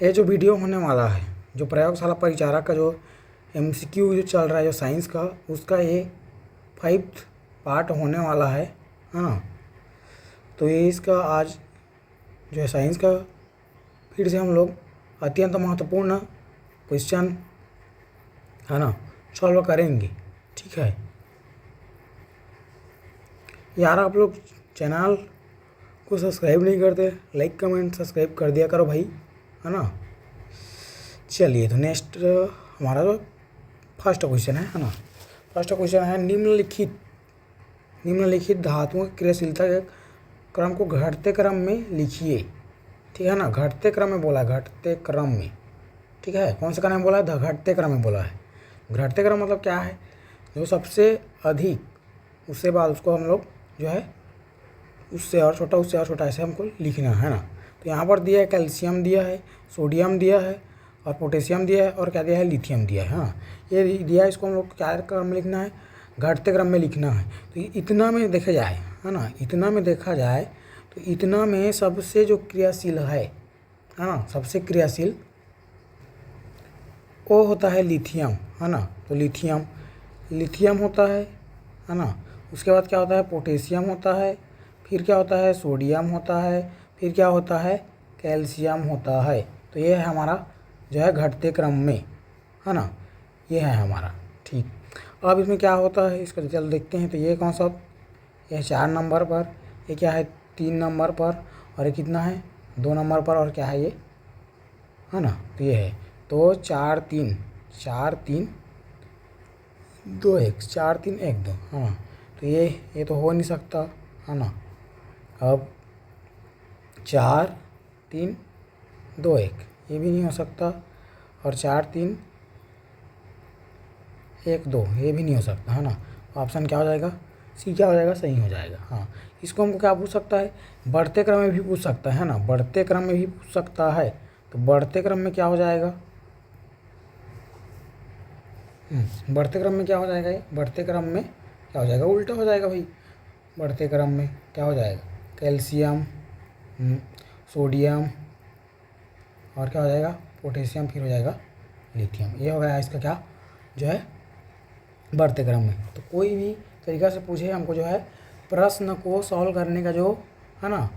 ये जो वीडियो होने वाला है, जो प्रयोगशाला परिचारक का जो MCQ जो चल रहा है, जो साइंस का, उसका ये 5th पार्ट होने वाला है ना। तो ये इसका आज जो है साइंस का फिर से हम लोग अत्यंत महत्वपूर्ण क्वेश्चन है ना सॉल्व करेंगे। ठीक है यार, आप लोग चैनल को सब्सक्राइब नहीं करते, लाइक कमेंट सब्सक्राइब कर दिया करो भाई, है ना। चलिए तो नेक्स्ट हमारा जो फर्स्ट क्वेश्चन है ना, फर्स्ट क्वेश्चन है निम्नलिखित धातुओं की क्रियाशीलता के क्रम को घटते क्रम में लिखिए। ठीक है ना, घटते क्रम में बोला है, घटते क्रम में। ठीक है, कौन सा क्रम में बोला है? घटते क्रम में बोला है। घटते क्रम मतलब क्या है? जो सबसे अधिक उससे बाद उसको हम लोग जो है उससे और छोटा ऐसे हमको लिखना है ना। तो यहाँ पर दिया है कैल्शियम दिया है, सोडियम दिया है और पोटेशियम दिया है और क्या दिया है? लिथियम दिया है। हाँ, ये दिया है, इसको हम लोग क्या क्रम में लिखना है? घटते क्रम में लिखना है। तो इतना में देखा जाए, है ना, इतना में देखा जाए तो इतना में सबसे जो क्रियाशील है ना, सबसे क्रियाशील वो होता है लिथियम, है ना। तो लिथियम होता है ना। उसके बाद क्या होता है? पोटेशियम होता है, फिर क्या होता है? सोडियम होता है, फिर क्या होता है? कैल्शियम होता है। तो ये है हमारा जो है घटते क्रम में, है ना, ये है हमारा। ठीक, अब इसमें क्या होता है इसका चल देखते हैं। तो ये कौन सा? ये 4 नंबर पर, ये क्या है? 3 नंबर पर, और ये कितना है? 2 नंबर पर, और क्या है ये, है ना। तो ये है, तो 4 3 2 1 4 3 1 2, हाँ। तो ये तो हो नहीं सकता, है ना। अब 4 3 2 1 ये भी नहीं हो सकता, और 4 3 1 2 ये भी नहीं हो सकता, है ना। ऑप्शन क्या हो जाएगा? सी क्या हो जाएगा? सही हो जाएगा। हाँ, इसको हमको क्या पूछ सकता है? बढ़ते क्रम में भी पूछ सकता है ना, बढ़ते क्रम में भी पूछ सकता है। तो बढ़ते क्रम में क्या हो जाएगा? बढ़ते क्रम में क्या हो जाएगा? ये बढ़ते क्रम में क्या हो जाएगा? उल्टा हो जाएगा भाई। बढ़ते क्रम में क्या हो जाएगा? कैल्शियम, सोडियम, और क्या हो जाएगा? पोटेशियम, फिर हो जाएगा लिथियम। ये हो गया इसका क्या जो है बढ़ते क्रम में। तो कोई भी तरीका से पूछे हमको जो है प्रश्न को सॉल्व करने का जो है ना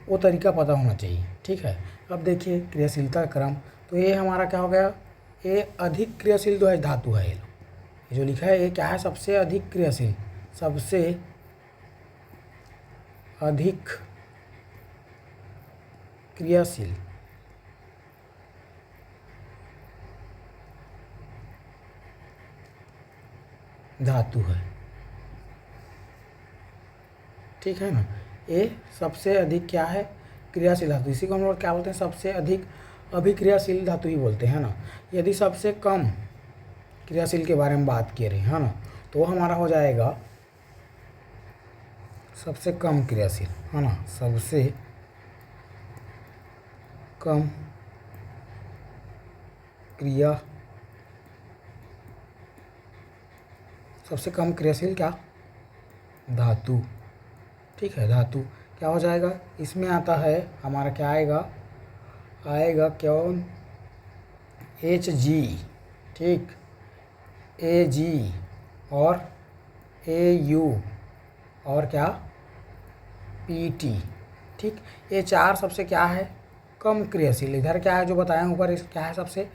वो तरीका पता होना चाहिए। ठीक है, अब देखिए क्रियाशीलता का क्रम। तो ये हमारा क्या हो गया? ये अधिक क्रियाशील जो है धातु है। ये जो लिखा है ये क्या है? सबसे अधिक क्रियाशील, सबसे अधिक क्रियाशील धातु है। ठीक है ना, ये सबसे अधिक क्या है? क्रियाशील धातु। इसी को हम लोग क्या बोलते हैं? सबसे अधिक अभिक्रियाशील धातु ही बोलते हैं ना। यदि सबसे कम क्रियाशील के बारे में बात किए रहे, है ना, तो वो हमारा हो जाएगा सबसे कम क्रियाशील, है ना। सबसे कम सबसे कम क्रियाशील क्या? धातु। ठीक है, धातु क्या हो जाएगा? इसमें आता है हमारा क्या आएगा कौन? Hg। ठीक, Ag और Au और क्या? Pt। ठीक, ये 4 सबसे क्या है? कम क्रियाशील। इधर क्या है जो बताया ऊपर, इस क्या है? सबसे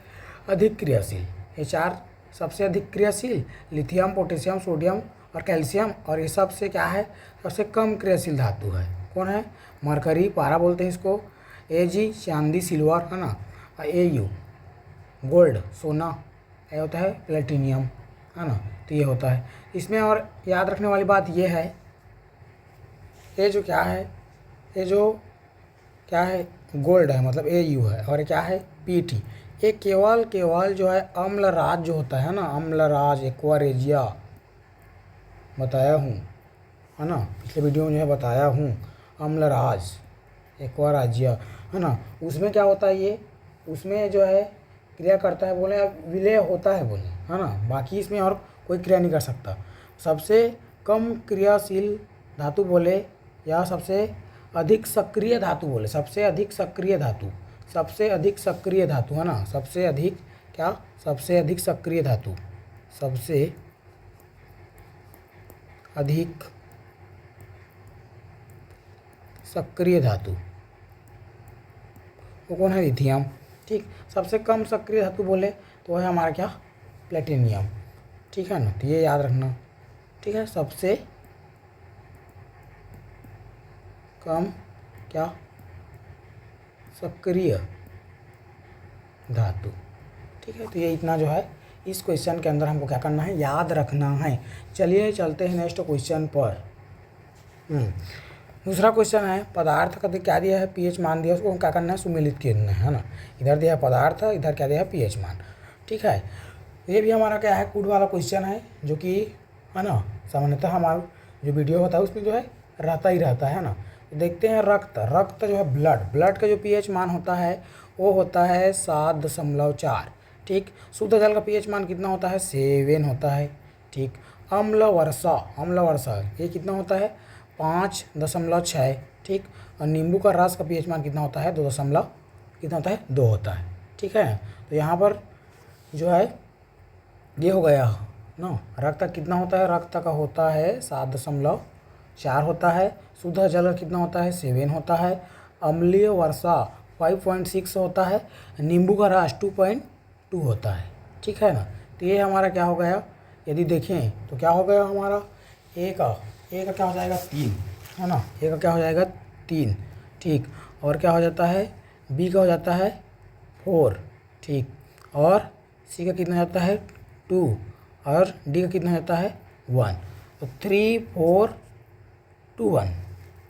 अधिक क्रियाशील। ये 4 सबसे अधिक क्रियाशील, लिथियम, पोटेशियम, सोडियम और कैल्शियम, और ये सबसे क्या है? सबसे कम क्रियाशील धातु है। कौन है? मरकरी, पारा बोलते हैं इसको, Ag चांदी सिल्वर, है ना, और Au गोल्ड सोना, ये होता है प्लेटिनियम, है ना। तो ये होता है इसमें। और याद रखने वाली बात ये है, ये जो क्या है, ये जो क्या है? गोल्ड है, मतलब Au है, और क्या है? Pt। ये केवल जो है अम्लराज जो होता है ना, अम्लराज एक्वारेजिया बताया हूँ, है ना, पिछले वीडियो में जो है बताया हूँ, अम्लराज एक्वाराजिया, है ना। उसमें क्या होता है? ये उसमें जो है क्रिया करता है बोले, विलय होता है बोले, है ना। बाकी इसमें और कोई क्रिया नहीं कर सकता। सबसे कम क्रियाशील धातु बोले या सबसे अधिक सक्रिय धातु बोले, सबसे अधिक सक्रिय धातु। सबसे अधिक सक्रिय धातु है ना, सबसे अधिक क्या, सबसे अधिक सक्रिय धातु, सबसे अधिक सक्रिय धातु वो कौन है, लिथियम। ठीक, सबसे कम सक्रिय धातु बोले तो है हमारा क्या, प्लेटिनियम। ठीक है ना, तो ये याद रखना। ठीक है, सबसे कम क्या, सक्रिय धातु। ठीक है, तो ये इतना जो है इस क्वेश्चन के अंदर हमको क्या करना है, याद रखना है। चलिए चलते हैं नेक्स्ट क्वेश्चन पर। दूसरा क्वेश्चन है, पदार्थ का क्या दिया है, पीएच मान दिया, उसको क्या करना है, सुमेलित करना है ना। इधर दिया है पदार्थ, इधर क्या दिया है, पीएच मान। ठीक है, ये भी हमारा क्या है, कूड वाला क्वेश्चन है, जो कि है ना सामान्यतः हमारा जो वीडियो होता है उसमें जो है रहता ही रहता है ना। देखते हैं रक्त, रक्त जो है ब्लड का जो पीएच मान होता है वो होता है 7.4। ठीक, शुद्ध जल का पीएच मान कितना होता है, 7 होता है। ठीक, अम्ल वर्षा ये कितना होता है, 5.6। ठीक, और नींबू का रस का पीएच मान कितना होता है, 2 कितना होता है, 2 होता है। ठीक है, तो यहाँ पर जो है ये हो गया ना, रक्त का कितना होता है, रक्त का होता है 7.4 होता है। शुद्ध जल कितना होता है, 7 होता है। अम्लीय वर्षा 5.6 होता है। नींबू का रस 2.2 होता है। ठीक है ना, तो ये हमारा क्या हो गया, यदि देखें तो क्या हो गया हमारा, ए का क्या हो जाएगा, 3 है ना, ए का क्या हो जाएगा, 3। ठीक, और क्या हो जाता है, बी का हो जाता है 4। ठीक, और सी का कितना जाता है, 2, और डी का कितना जाता है, 1। तो 3 4 2 1,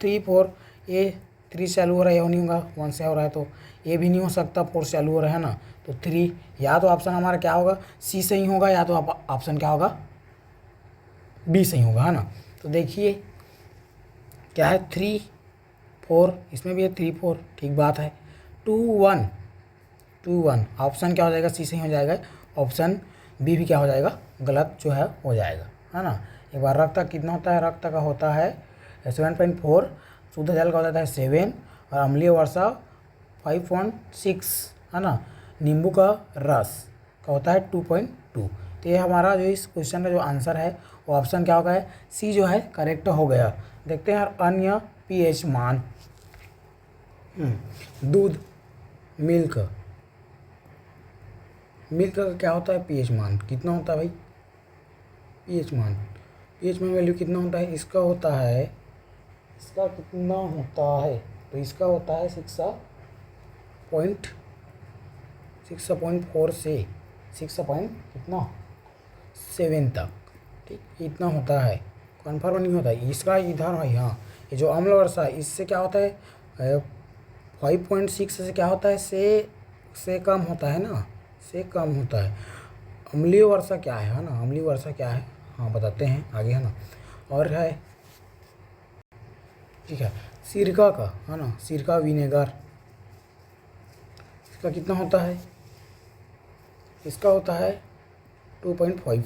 3 4, ये 3 से चालू हो रहा है, ये नहीं होगा, 1 से हो रहा है तो ये भी नहीं हो सकता, 4 से चालू हो रहा है ना, तो 3, या तो ऑप्शन हमारा क्या होगा, सी सही होगा, या तो ऑप्शन क्या होगा, बी सही होगा, है ना। तो देखिए क्या है, 3 4, इसमें भी है 3 4, ठीक बात है। 2 1 ऑप्शन क्या हो जाएगा, सी सही हो जाएगा, ऑप्शन बी भी क्या हो जाएगा, गलत जो है हो जाएगा, है ना। एक बार रक्त का कितना होता है, रक्त का होता है 7.4, शुद्ध जल का होता है 7, और अम्लीय वर्षा 5.6, है ना। नींबू का रस का होता है 2.2। तो ये हमारा जो इस क्वेश्चन का जो आंसर है वो ऑप्शन क्या होगा, है सी जो है करेक्ट हो गया। देखते हैं अन्य पीएच मान। दूध, मिल्क का क्या होता है, पीएच मान कितना होता है भाई, पीएच मान वैल्यू कितना होता है, इसका होता है, इसका कितना होता है, तो इसका होता है 6.4 से 6 कितना 7 तक। ठीक, इतना होता है, कन्फर्म नहीं होता है इसका इधर है। हाँ, ये जो अम्ल वर्षा है इससे क्या होता है, 5.6 से क्या होता है, से कम होता है ना, से कम होता है। अम्लीय वर्षा क्या है ना, अम्लीय वर्षा क्या है, हाँ बताते हैं आगे, है ना। और है, ठीक है, सिरका का, है ना, सिरका विनेगर, इसका कितना होता है, इसका होता है 2.5,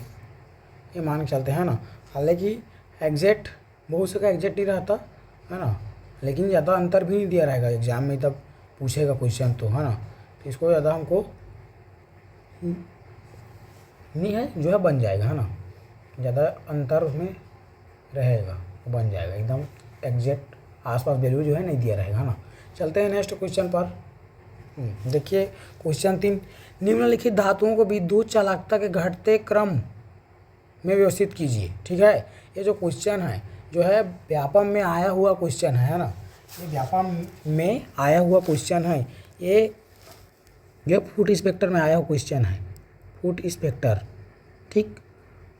ये मान के चलते हैं ना। हालांकि एग्जैक्ट बहुत से का एग्जैक्ट ही रहता है ना, लेकिन ज़्यादा अंतर भी नहीं दिया रहेगा एग्जाम में, तब पूछेगा क्वेश्चन तो, है ना। तो इसको ज़्यादा हमको नहीं है जो है बन जाएगा, है ना, ज़्यादा अंतर उसमें रहेगा तो बन जाएगा, एकदम एग्जैक्ट आसपास वैल्यू जो है नहीं दिया रहेगा, है ना। चलते हैं नेक्स्ट क्वेश्चन पर। देखिए क्वेश्चन 3, निम्नलिखित धातुओं को विद्युत चालकता के घटते क्रम में व्यवस्थित कीजिए। ठीक है, ये जो क्वेश्चन है जो है व्यापम में आया हुआ क्वेश्चन है ना, ये व्यापम में आया हुआ क्वेश्चन है, ये फूड इंस्पेक्टर में आया हुआ क्वेश्चन है, फूड इंस्पेक्टर। ठीक,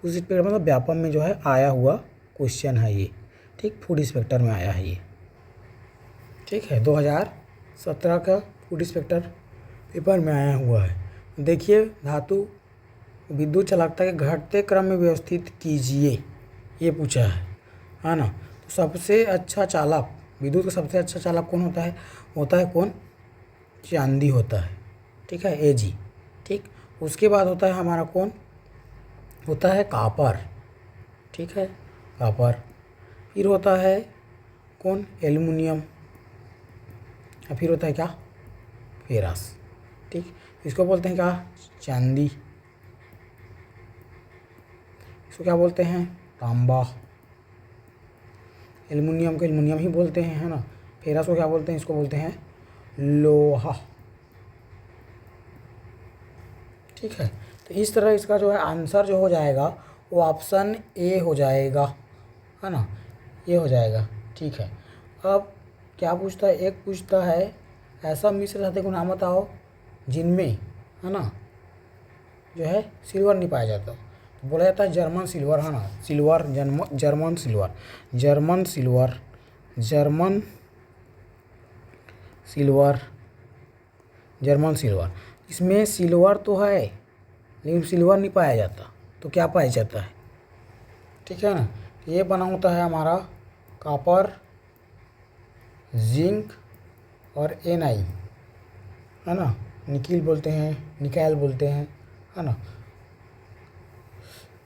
उस इंस्पेक्टर मतलब व्यापम में जो है आया हुआ क्वेश्चन है ये। ठीक, फूड इंस्पेक्टर में आया है ये। ठीक है, 2017 का फूड इंस्पेक्टर पेपर में आया हुआ है। देखिए, धातु विद्युत चालकता के घटते क्रम में व्यवस्थित कीजिए, ये पूछा है ना। तो सबसे अच्छा चालक, विद्युत का सबसे अच्छा चालक कौन होता है कौन, चांदी होता है। ठीक है, Ag। ठीक, उसके बाद होता है हमारा कौन, होता है कापर। ठीक है, कापर। फिर होता है कौन, एल्युमिनियम। फिर होता है क्या, फेरस। ठीक, इसको बोलते हैं क्या, चांदी। इसको क्या बोलते हैं, तांबा। एल्युमिनियम को एल्युमिनियम ही बोलते हैं, है ना। फेरस को क्या बोलते हैं, इसको बोलते हैं लोहा। ठीक है, तो इस तरह इसका जो है आंसर जो हो जाएगा वो ऑप्शन ए हो जाएगा, है ना, ये हो जाएगा। ठीक है, अब क्या पूछता है, एक पूछता है ऐसा मिश्र धातु को नाम बताओ जिनमें, है ना, जो है सिल्वर नहीं पाया जाता। तो बोला जाता है जर्मन सिल्वर, है ना, silver, German silver, German silver, German silver, German silver. इसमें सिल्वर तो है लेकिन सिल्वर नहीं पाया जाता, तो क्या पाया जाता है, ठीक है ना। तो ये बना होता है हमारा कॉपर, जिंक और Ni, है ना, निकिल बोलते हैं, निकैल बोलते हैं, है ना।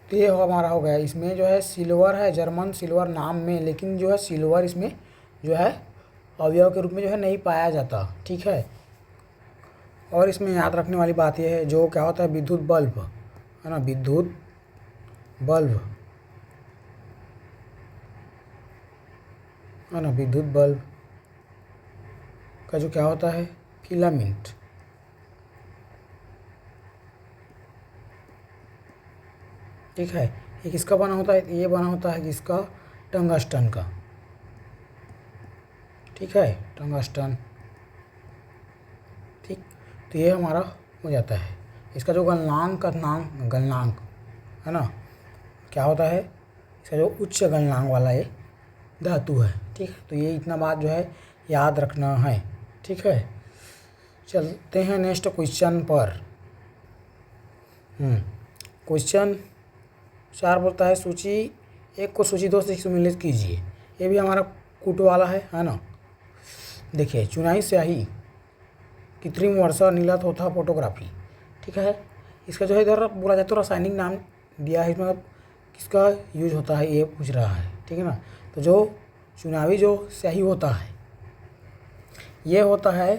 तो ये हमारा हो गया। इसमें जो है सिल्वर है, जर्मन सिल्वर नाम में, लेकिन जो है सिल्वर इसमें जो है अवयव के रूप में जो है नहीं पाया जाता। ठीक है, और इसमें याद रखने वाली बात यह है, जो क्या होता है विद्युत बल्ब, है ना, विद्युत बल्ब, है ना, विद्युत बल्ब का जो क्या होता है फिलामेंट, ठीक है, ये किसका बना होता है, ये बना होता है किसका, टंगस्टन का। ठीक है, टंगस्टन। ठीक, तो ये हमारा हो जाता है। इसका जो गलनांक का नाम, गलनांक, है ना, क्या होता है, इसका जो उच्च गलनांक वाला ये धातु है। ठीक, तो ये इतना बात जो है याद रखना है। ठीक है, चलते हैं नेक्स्ट क्वेश्चन पर। क्वेश्चन 4 बोलता है सूची 1 को सूची 2 से सम्मिलित कीजिए। ये भी हमारा कूट वाला है ना। देखिए, चुनाई स्याही, कृत्रिम वर्षा, नीला तोता, फोटोग्राफी। ठीक है, इसका जो है इधर बोला जाए तो रासायनिक नाम दिया है, इसमें किसका यूज होता है ये पूछ रहा है। ठीक है ना, तो जो चुनावी जो स्याही होता है ये होता है,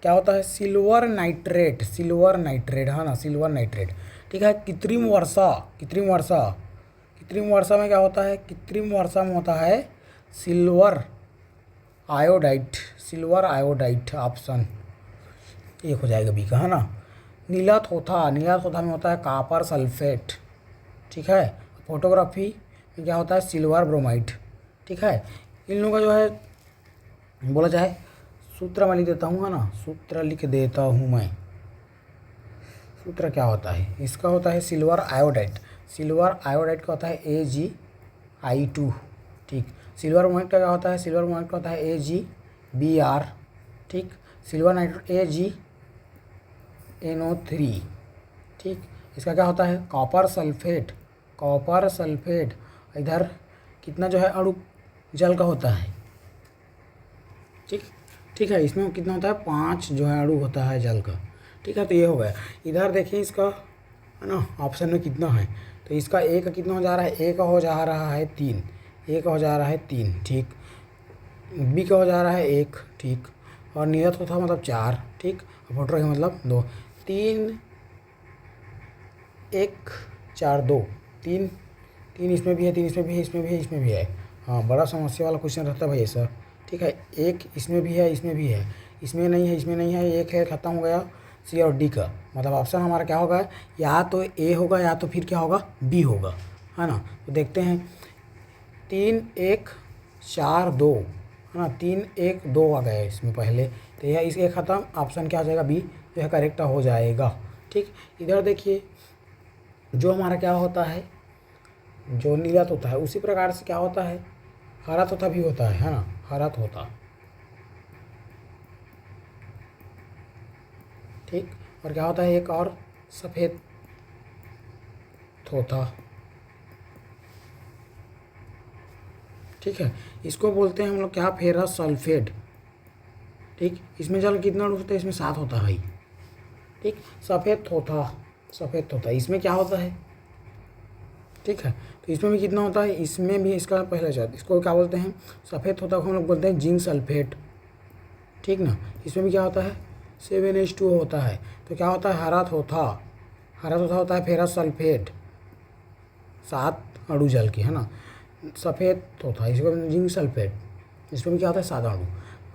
क्या होता है, सिल्वर नाइट्रेट, सिल्वर नाइट्रेट, है ना, सिल्वर नाइट्रेट। ठीक है, कृत्रिम वर्षा, कृत्रिम वर्षा, कृत्रिम वर्षा में क्या होता है, कृत्रिम वर्षा में होता है silver iodide, silver iodide, option एक हो जाएगा बी का, है ना। नीला थोथा, नीला थोथा में होता है कॉपर सल्फेट। ठीक है, फोटोग्राफी में क्या होता है सिल्वर ब्रोमाइड। ठीक है, इन लोगों का जो है बोला जाए सूत्र मैं लिख देता हूँ, है ना, सूत्र लिख देता हूँ मैं। सूत्र क्या होता है इसका, होता है सिल्वर आयोडाइड, सिल्वर आयोडाइड का होता है AgI2। ठीक, सिल्वर ब्रोमाइड का क्या होता है, सिल्वर ब्रोमाइड का होता है AgBr। ठीक, सिल्वर नाइट्रेट AgNO3। ठीक, इसका क्या होता है कॉपर सल्फेट, कॉपर सल्फेट। इधर कितना जो है अणु जल का होता है। ठीक, ठीक है, इसमें कितना होता है 5 जो है अणु होता है जल का। ठीक है, तो ये हो गया। इधर देखिए इसका, है ना, ऑप्शन में कितना है, तो इसका ए का कितना हो जा रहा है, ए का हो जा रहा है 3, ए का हो जा रहा है 3। ठीक, बी का हो जा रहा है 1। ठीक, और नियत होता मतलब 4। ठीक, फोटो का मतलब 2, 3 1 4 2, 3 3 इसमें भी है, 3 इसमें भी है, इसमें भी है, इसमें भी है। हाँ, बड़ा समस्या वाला क्वेश्चन रहता है भाई ऐसा। ठीक है, 1 इसमें भी है, इसमें भी है, इसमें नहीं है, इसमें नहीं है, 1 है, ख़त्म हो गया सी और डी का। मतलब ऑप्शन हमारा क्या होगा, या तो ए होगा या तो फिर क्या होगा बी होगा, है ना। तो देखते हैं 3 1 4 2, है ना, 3 1 2 आ गया इसमें पहले, तो यह इसके ख़त्म, ऑप्शन क्या हो जाएगा बी जो है करेक्ट हो जाएगा। ठीक, इधर देखिए जो हमारा क्या होता है, जो नीला तोता है उसी प्रकार से क्या होता है हरा तोता भी होता है ना, हरा तोता। ठीक, और क्या होता है एक और सफ़ेद तोता। ठीक है, इसको बोलते हैं हम लोग क्या, फेरस सल्फेट। ठीक, इसमें जल कितना होता है, इसमें 7 होता है। ठीक, सफ़ेद तोता, सफ़ेद तोता, इसमें क्या होता है। ठीक है, तो इसमें भी कितना होता है, इसमें भी इसका पहला शब्द, इसको क्या बोलते हैं, सफ़ेद तोता को हम लोग बोलते हैं जिंक सल्फेट। ठीक ना, इसमें भी क्या होता है 7H2 होता है। तो क्या होता है, हरा थोथा होता है फेरस सल्फेट, 7 अणु जल की, है ना। सफ़ेद थोथा, इसको जिंक सल्फेट, इसमें भी क्या होता है 7 अणु।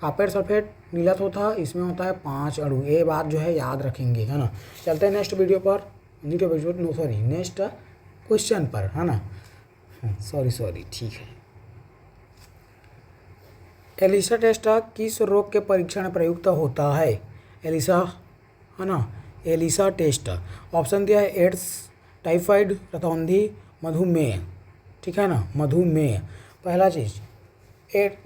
कॉपर सल्फेट नीला थोथा, इसमें होता है 5 अणु। ये बात जो है याद रखेंगे, है ना। चलते हैं नेक्स्ट वीडियो पर, नेक्स्ट क्वेश्चन पर, है ना। सॉरी ठीक है। एलिसा टेस्ट किस रोग के परीक्षण में प्रयुक्त होता है? एलिसा, है ना, एलिसा टेस्ट। ऑप्शन दिया है एड्स, टाइफाइड, रतौंधी, मधुमेह, ठीक है ना, मधुमेह। पहला चीज़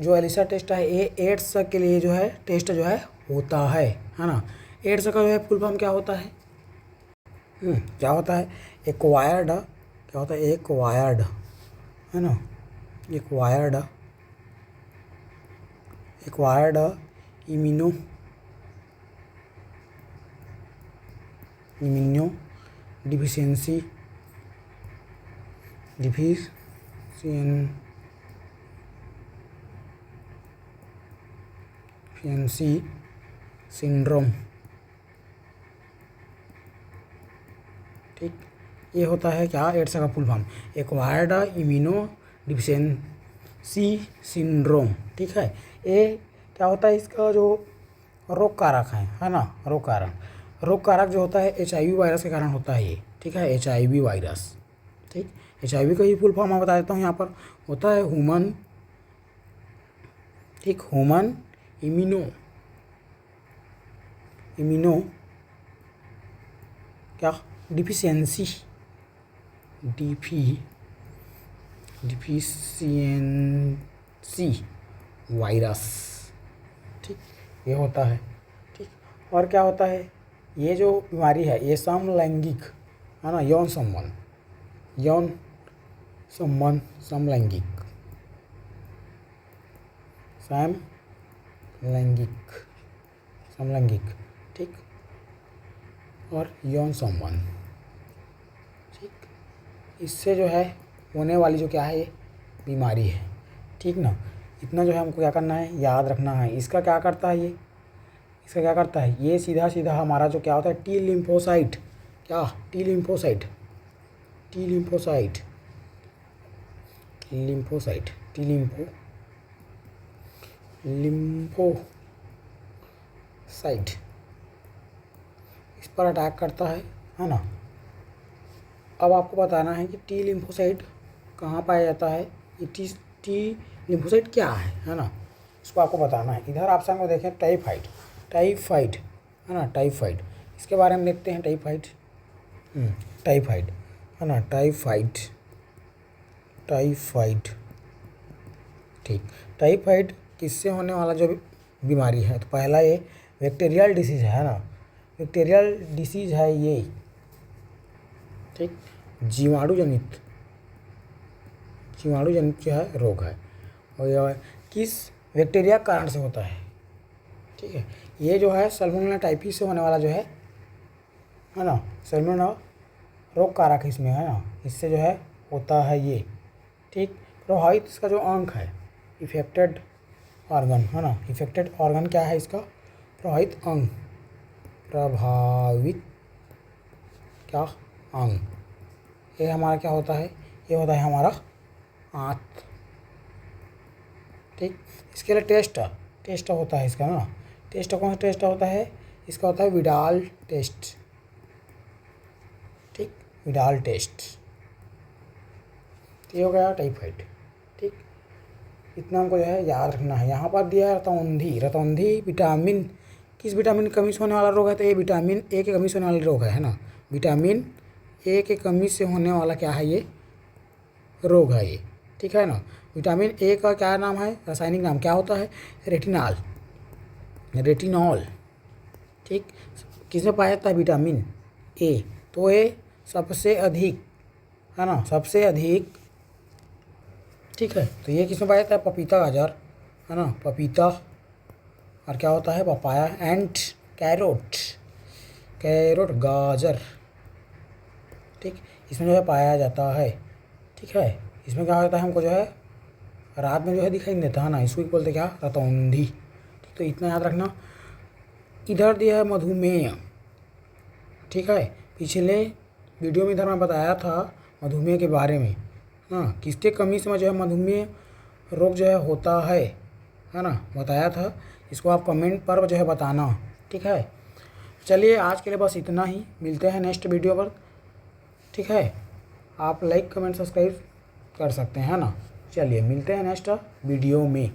जो एलिसा टेस्ट है ये एड्स के लिए जो है टेस्ट जो है होता है ना। एड्स का जो है फुल फॉर्म क्या होता है? क्या होता है? एक्वायर्ड, क्या होता है? एक्वायर्ड, है ना, एक्वायर्ड इम्यूनो डिफिशियंसी सिंड्रोम, ठीक। ये होता है क्या? एड्स का full form acquired immuno deficiency syndrome, ठीक है। ये क्या होता है? इसका जो रोग कारक है ना, रोग कारक जो होता है HIV वायरस के कारण होता है ये, ठीक है, HIV वायरस, ठीक। HIV का ही फुल फॉर्म मैं बता देता हूँ यहाँ पर, होता है ह्यूमन, ठीक, ह्यूमन इम्यूनो क्या डिफिशियंसी वायरस, ठीक, ये होता है, ठीक। और क्या होता है? ये जो बीमारी है ये समलैंगिक, है ना, यौन संबंध समलैंगिक, ठीक, और यौन संबंध, ठीक, इससे जो है होने वाली जो क्या है ये बीमारी है, ठीक ना। इतना जो है हमको क्या करना है, याद रखना है। इसका क्या करता है ये सीधा हमारा जो क्या होता है टी लिम्फोसाइट, क्या टी लिम्फोसाइट इस पर अटैक करता है ना। अब आपको बताना है कि टी लिम्फोसाइट कहाँ पाया जाता है, ये टी लिम्फोसाइट क्या है ना, इसको आपको बताना है। इधर ऑप्शन को देखें, टाइफाइड, है ना, टाइफाइड, इसके बारे में देखते हैं। टाइफाइड, है ना, टाइफाइड, ठीक। टाइफाइड किससे होने वाला जो बीमारी है? तो पहला ये बैक्टीरियल डिसीज है ना, बैक्टीरियल डिसीज है ये, ठीक, जीवाणु जनित जो है रोग है। और यह किस बैक्टीरिया कारण से होता है? ठीक है, ये जो है सल्मोनेला टाइफी से होने वाला जो है ना, सल्मोनेला रोग कारक इसमें, है ना, इससे जो है होता है ये, ठीक। प्रभावित इसका जो अंग है, इफेक्टेड ऑर्गन, है ना, इफेक्टेड ऑर्गन क्या है इसका? प्रभावित अंग, क्या अंग, ये हमारा क्या होता है? ये होता है हमारा आंत, ठीक। इसके लिए टेस्ट होता है इसका ना, टेस्ट कौन सा टेस्ट होता है? इसका होता है विडाल टेस्ट, ठीक, विडाल टेस्ट। ये हो गया टाइफाइड, ठीक। इतना हमको जो है याद रखना है। यहाँ पर दिया है रतौंधी विटामिन, किस विटामिन की कमी से होने वाला रोग है? तो ये विटामिन ए की कमी से होने वाला रोग है ना, विटामिन ए की कमी से होने वाला क्या है ये रोग है ये, ठीक है ना। विटामिन ए का क्या नाम है, रासायनिक नाम क्या होता है? रेटिनॉल, ठीक। किसमें पाया जाता है विटामिन ए? तो ये सबसे अधिक, है ना, सबसे अधिक, ठीक है। तो ये किसमें पाया जाता है? पपीता, गाजर, है ना, पपीता, और क्या होता है? पपाया एंड कैरोट, गाजर, ठीक, इसमें जो है पाया जाता है, ठीक है। इसमें क्या होता है? हमको जो है रात में जो है दिखाई नहीं देता, है ना, इसको बोलते क्या? रतौंधी, ठीक। तो इतना याद रखना। इधर दिया है मधुमेह, ठीक है। पिछले वीडियो में इधर मैं बताया था मधुमेह के बारे में, हाँ, किसके कमी से जो है मधुमेह रोग जो है होता है ना, बताया था। इसको आप कमेंट पर जो है बताना, ठीक है। चलिए आज के लिए बस इतना ही, मिलते हैं नेक्स्ट वीडियो पर, ठीक है। आप लाइक कमेंट सब्सक्राइब कर सकते हैं ना। चलिए मिलते हैं नेक्स्ट वीडियो में।